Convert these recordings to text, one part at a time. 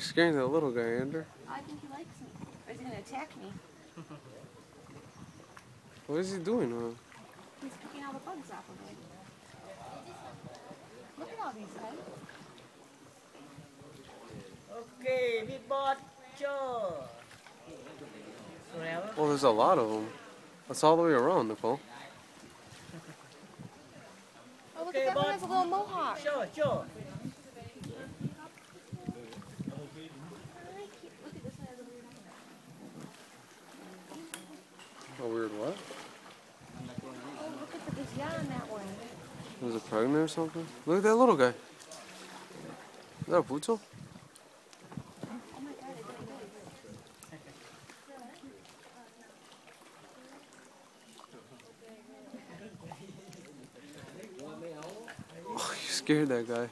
scaring that little guy, Andrew. I think he likes me. Or is he going to attack me? What is he doing to him? He's picking all the bugs off of me. Look at all these guys. Okay, big board, sure. Well, there's a lot of them. That's all the way around, Nicole. Oh, look at that one has a little mohawk. Sure, sure. Look at this one has a weird A weird what? Oh, look at the gazelle on that one. Was it pregnant or something? Look at that little guy. Is that a Puto? Oh my god, I think it is. Oh, you scared that guy.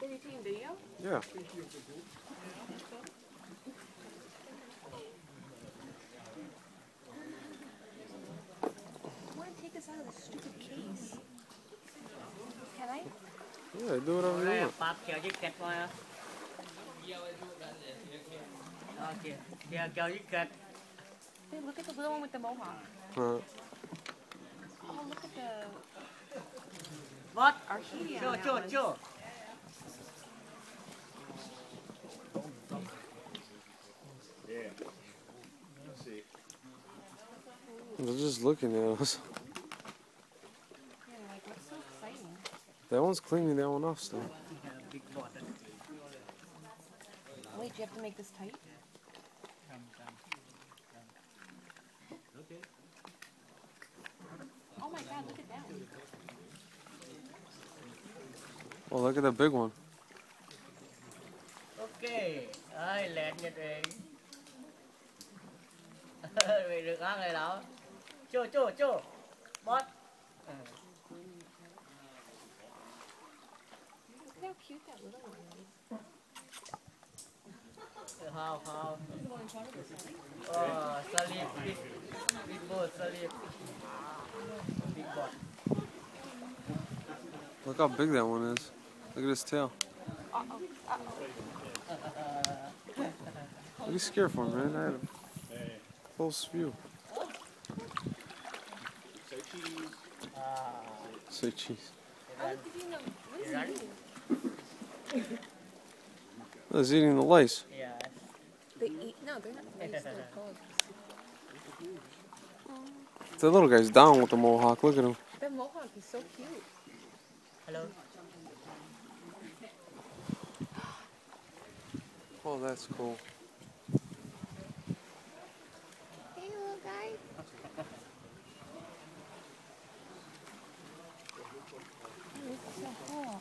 Are you taking video? Yeah. I want to take this out of this stupid case. Can I? Yeah, do whatever you want. Pap kéo chiếc kẹt qua. Okay, kéo chiếc kẹt. Hey, look at the little one with the mohawk. Huh. Oh, look at the What? archaea. Sure, on that sure, one. sure. They're just looking at us. Yeah, like, what's so exciting? That one's cleaning that one off still. Big board. Wait, do you have to make this tight? Oh my god, look at that one. Oh, look at that big one. Okay, ơi lẹn nhật rồi. Mày được ăn rồi đó. Chô, chô, chô. Bót. Look how cute that little one is. How, how. Oh, sleep, big boat, sleep. Big boat. Look how big that one is. Look at his tail. Uh-oh, uh-oh. What are you scared for, man? I had a close view. Say cheese. Oh, look at you know. What is he eating? Oh, he's eating the lice. Yeah. They eat? No, they're not lice, they're bugs. That little guy's down with the mohawk. Look at him. That mohawk is so cute. Hello. Oh, that's cool. Hey, little guy. Oh, this is so cool.